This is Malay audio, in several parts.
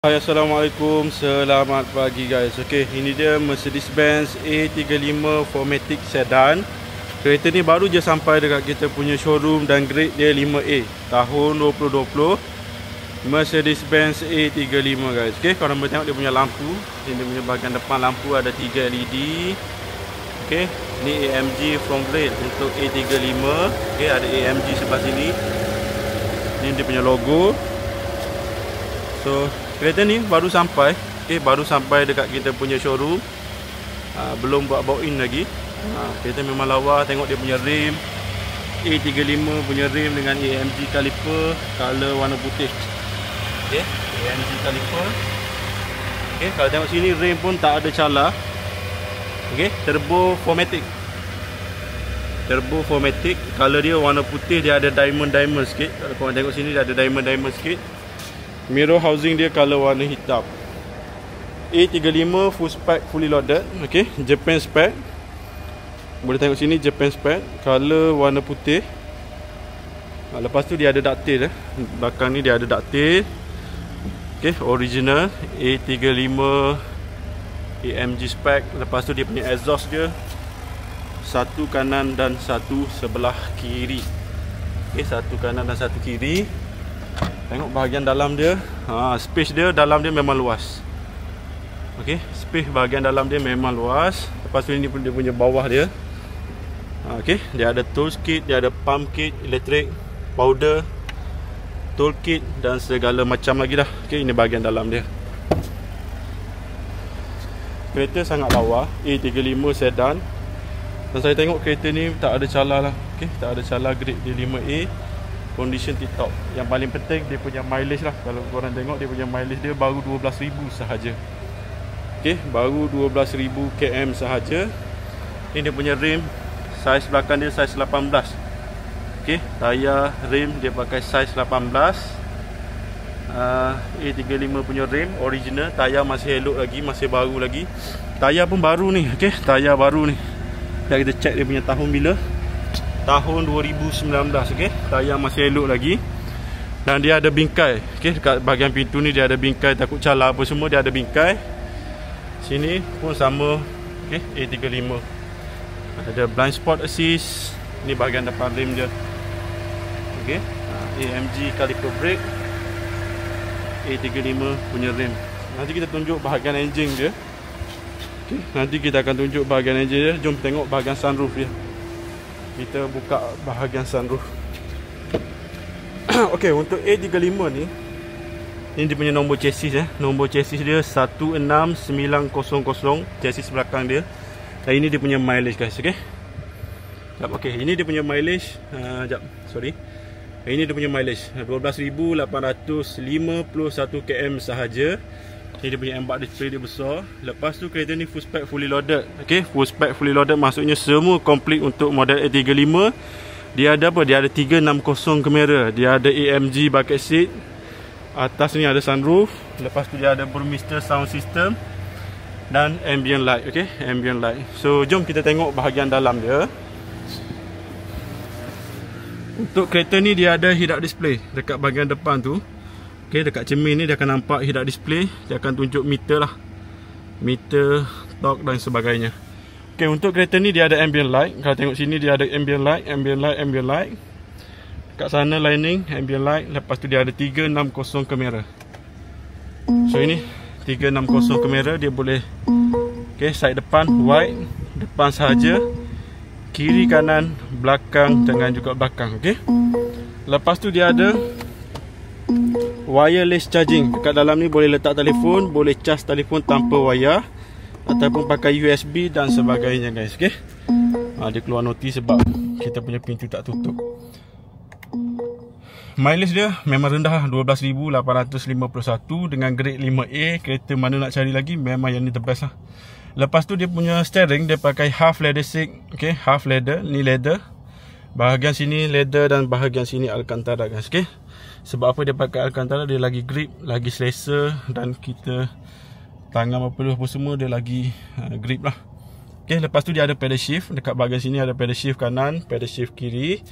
Hai, Assalamualaikum, selamat pagi guys. Okey, ini dia Mercedes-Benz A35 4MATIC Sedan. Kereta ni baru je sampai dekat kita punya showroom dan grade dia 5A tahun 2020. Mercedes-Benz A35 guys. Okey, korang boleh tengok dia punya lampu. Ini dia punya bahagian depan lampu ada 3 LED. Okey, ni AMG front grille untuk A35. Okey, ada AMG sebelah sini. Ini dia punya logo. So kereta ni baru sampai, baru sampai dekat kita punya showroom. Belum buat bawa in lagi. Kereta memang lawa. Tengok dia punya rim A35 punya rim dengan AMG caliper color warna putih. AMG caliper. Kalau tengok sini rim pun tak ada cala. Turbo 4MATIC. Turbo 4MATIC, color dia warna putih, dia ada diamond sikit. Kalau korang tengok sini dia ada diamond sikit. Mirror housing dia color warna hitam. A35 full spec fully loaded. Japan spec. Boleh tengok sini Japan spec, color warna putih. Lepas tu dia ada ductile. Belakang ni dia ada ductile. Original A35 AMG spec. Lepas tu dia punya exhaust dia satu kanan dan satu sebelah kiri. Satu kanan dan satu kiri. Tengok bahagian dalam dia. Space dia dalam dia memang luas. Space bahagian dalam dia memang luas. Lepas tu ini pun dia punya bawah dia. Dia ada tools kit, dia ada pump kit, elektrik, powder, tool kit dan segala macam lagi dah. Ini bahagian dalam dia. Kereta sangat lawa, A35 sedan. Dan saya tengok kereta ni tak ada cala lah. Tak ada cala, grade dia 5A. Condition tip-top. Yang paling penting dia punya mileage lah. Kalau korang tengok dia punya mileage dia baru 12,000 sahaja. Baru 12,000 km sahaja. Ini dia punya rim. Saiz belakang dia saiz 18. Tayar rim dia pakai saiz 18. A35 punya rim original. Tayar masih elok lagi, masih baru lagi. Tayar pun baru ni. Tayar baru ni. Dan kita check dia punya tahun bila. Tahun 2019. Tayar masih elok lagi. Dan dia ada bingkai. Dekat bahagian pintu ni dia ada bingkai. Takut cala apa semua, dia ada bingkai. Sini pun sama. A35 ada blind spot assist. Ni bahagian depan rim dia. AMG caliper brake. A35 punya rim. Nanti kita tunjuk bahagian engine dia. Nanti kita akan tunjuk bahagian engine dia. Jom tengok bahagian sunroof dia. Kita buka bahagian sunroof. Untuk A35 ni, ini dia punya nombor chassis. Nombor chassis dia 16900. Chassis belakang dia. Dan ini dia punya mileage guys. Ini dia punya mileage. Ini dia punya mileage 12,851 km sahaja. Ini dia punya embat display dia besar. Lepas tu kereta ni full spec fully loaded. Full spec fully loaded maksudnya semua complete untuk model A35. Dia ada apa? Dia ada 360 kamera. Dia ada AMG bucket seat. Atas ni ada sunroof. Lepas tu dia ada Burmester sound system dan ambient light. Ambient light. So jom kita tengok bahagian dalam dia. Untuk kereta ni dia ada head-up display dekat bahagian depan tu. Dekat cermin ni dia akan nampak head-up display. Dia akan tunjuk meter lah. Meter, torque dan sebagainya. Untuk kereta ni dia ada ambient light. Kalau tengok sini dia ada ambient light, ambient light, ambient light. Dekat sana lining, ambient light. Lepas tu dia ada 360 kamera. So ini 360 kamera. Dia boleh side depan, wide, depan sahaja, kiri, kanan, belakang dengan juga belakang. Lepas tu dia ada wireless charging. Dekat dalam ni boleh letak telefon, boleh charge telefon tanpa wayar ataupun pakai USB dan sebagainya guys. Dia keluar noti sebab kita punya pintu tak tutup. Mileage dia memang rendah, 12,851 dengan grade 5A. Kereta mana nak cari lagi, memang yang ni the best lah. Lepas tu dia punya steering dia pakai half leather seat. Half leather, ni leather. Bahagian sini leather dan bahagian sini Alcantara guys. Sebab apa dia pakai Alcantara, dia lagi grip, lagi selesa. Dan kita tangan apa semua dia lagi grip lah. Lepas tu dia ada pedal shift. Dekat bahagian sini ada pedal shift kanan, pedal shift kiri.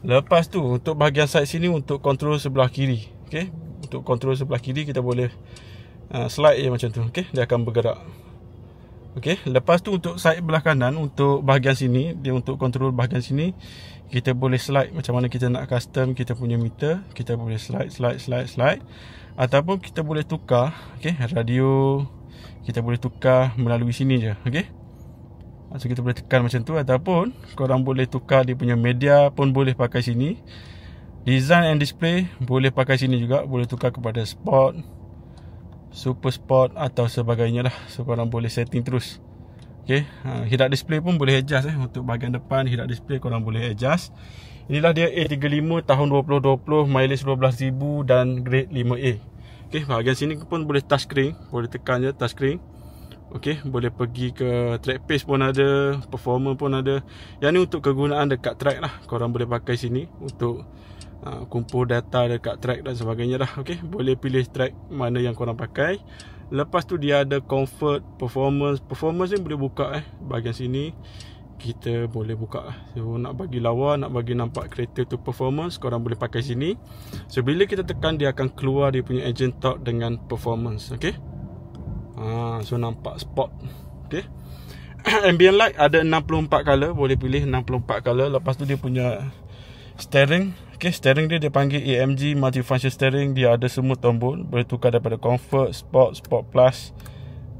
Lepas tu untuk bahagian side sini untuk kontrol sebelah kiri. Untuk kontrol sebelah kiri kita boleh slide je macam tu. Okey, dia akan bergerak. Okey, lepas tu untuk side belah kanan, untuk bahagian sini, dia untuk control bahagian sini, kita boleh slide macam mana kita nak custom kita punya meter. Kita boleh slide ataupun kita boleh tukar. Okey, radio kita boleh tukar melalui sini je. Okey, so kita boleh tekan macam tu, ataupun korang boleh tukar dia punya media pun boleh pakai sini. Design and display boleh pakai sini juga, boleh tukar kepada sport, super sport atau sebagainya lah. So korang boleh setting terus. Okay, head-up display pun boleh adjust untuk bahagian depan. Head-up display korang boleh adjust. Inilah dia A35 tahun 2020, mileage 12,000 dan grade 5A. Okay, bahagian sini pun boleh touchscreen, boleh tekan je touchscreen. Okay, boleh pergi ke track pace pun ada, performance pun ada. Yang ni untuk kegunaan dekat track lah. Korang boleh pakai sini untuk kumpul data dekat track dan sebagainya dah. Okay, boleh pilih track mana yang korang pakai. Lepas tu dia ada comfort, performance ni boleh buka bahagian sini kita boleh buka. So nak bagi lawa, nak bagi nampak kereta tu performance, korang boleh pakai sini. So bila kita tekan, dia akan keluar dia punya engine torque dengan performance. Okay, so nampak sport. Okay, ambient light ada 64 color, boleh pilih 64 color. Lepas tu dia punya steering. Okay, steering dia panggil AMG multifunction steering. Dia ada semua tombol, boleh tukar daripada comfort, sport, sport plus.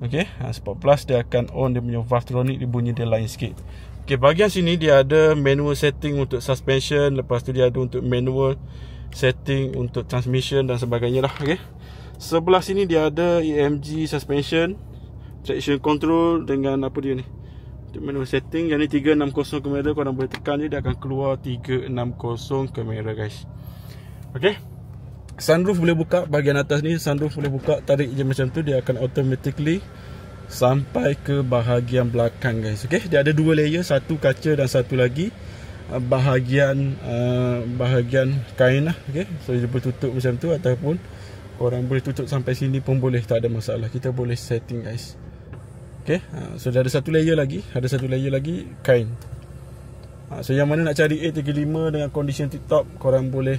Okay, sport plus dia akan on dia punya valvetronic, dia bunyi dia lain sikit. Okay, bahagian sini dia ada manual setting untuk suspension. Lepas tu dia ada untuk manual setting untuk transmission dan sebagainya lah. Okay, sebelah sini dia ada AMG suspension, traction control dengan apa dia ni, manual setting. Yang ni 360 kamera, korang boleh tekan je, dia akan keluar 360 kamera guys. Okay, sunroof boleh buka. Bahagian atas ni sunroof boleh buka, tarik je macam tu, dia akan automatically sampai ke bahagian belakang guys. Okay, dia ada dua layer, satu kaca dan satu lagi bahagian kain lah. Okay, so dia boleh tutup macam tu, ataupun korang boleh tutup sampai sini pun boleh, tak ada masalah. Kita boleh setting guys. Okay, so ada satu layer lagi, kain. So yang mana nak cari A35 dengan condition tip-top, korang boleh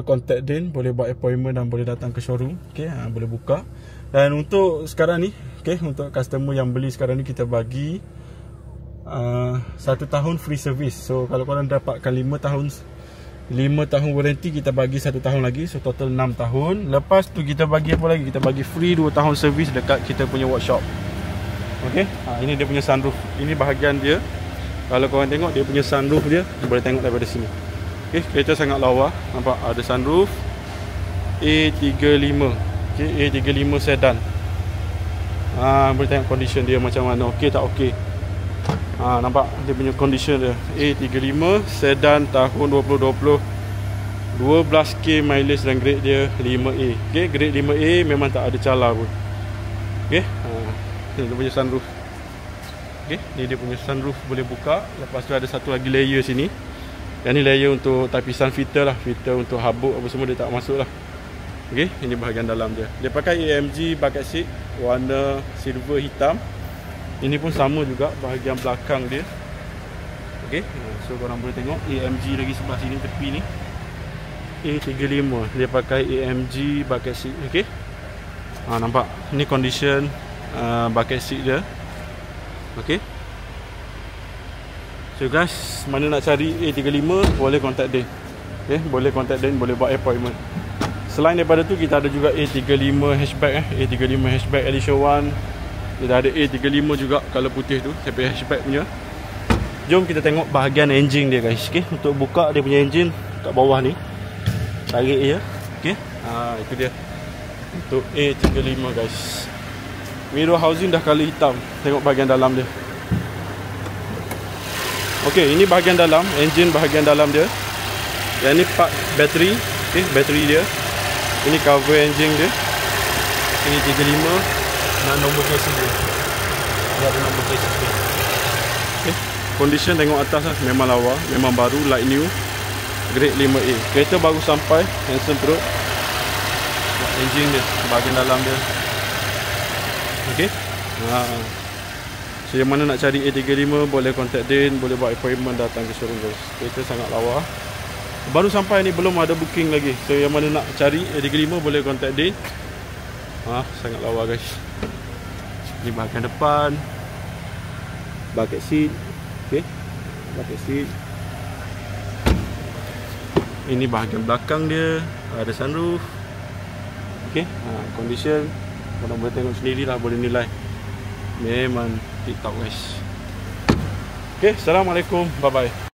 contact Din, boleh buat appointment dan boleh datang ke showroom. Okay, boleh buka. Dan untuk sekarang ni, okay, untuk customer yang beli sekarang ni, kita bagi 1 tahun free service. So kalau korang dapatkan 5 tahun warranty, kita bagi 1 tahun lagi, so total 6 tahun. Lepas tu kita bagi apa lagi? Kita bagi free 2 tahun service dekat kita punya workshop. Okay, ini dia punya sunroof. Ini bahagian dia. Kalau korang tengok dia punya sunroof dia, boleh tengok daripada sini. Okay, kereta sangat lawa. Nampak ada sunroof A35. Okay, A35 sedan. Boleh tengok condition dia macam mana, okey tak okey. Nampak dia punya condition dia. A35 sedan tahun 2020, 12k mileage dan grade dia 5A. Okay, grade 5A memang tak ada cala pun. Okay, ni dia punya sunroof. Okay, ni dia punya sunroof boleh buka. Lepas tu ada satu lagi layer sini. Yang ni layer untuk tapisan filter lah, filter untuk habuk apa semua dia tak masuk lah. Okay, ini bahagian dalam dia. Dia pakai AMG bucket seat warna silver hitam. Ini pun sama juga bahagian belakang dia. Okay, so korang boleh tengok AMG lagi sebelah sini tepi ni. A35 dia pakai AMG bucket seat. Okay, nampak ni condition bucket seat dia. Okay, so guys, mana nak cari A35 boleh contact dia. Okay, boleh contact dia, boleh buat appointment. Selain daripada tu, kita ada juga A35 hatchback A35 hatchback edition 1. Kita ada A35 juga, color putih tu, tapi hatchback punya. Jom kita tengok bahagian engine dia guys. Okay, untuk buka dia punya engine kat bawah ni, tarik je. Okay, itu dia untuk A35 guys. Mirror housing dah color hitam. Tengok bahagian dalam dia. Okay, ini bahagian dalam, engine bahagian dalam dia. Yang ni part bateri. Okay, bateri dia. Ini cover engine dia. Ini 35 dan nombor chassis dia. Dia ada nombor chassis dia. Okay, condition tengok atas lah, memang lawa, memang baru, like new, grade 5A. Kereta baru sampai, handsome perut. Engine dia, bahagian dalam dia. Okay, so yang mana nak cari A35 boleh contact Din, boleh buat appointment datang ke showroom guys. Kereta sangat lawa, baru sampai ni, belum ada booking lagi. So yang mana nak cari A35 boleh contact Din. Sangat lawa guys. Ini bahagian depan. Bucket seat. Okay, bucket seat. Ini bahagian belakang dia. Ada sunroof. Okay, condition korang boleh tengok sendirilah, boleh nilai. Memang tip top guys. Okay, Assalamualaikum, bye bye.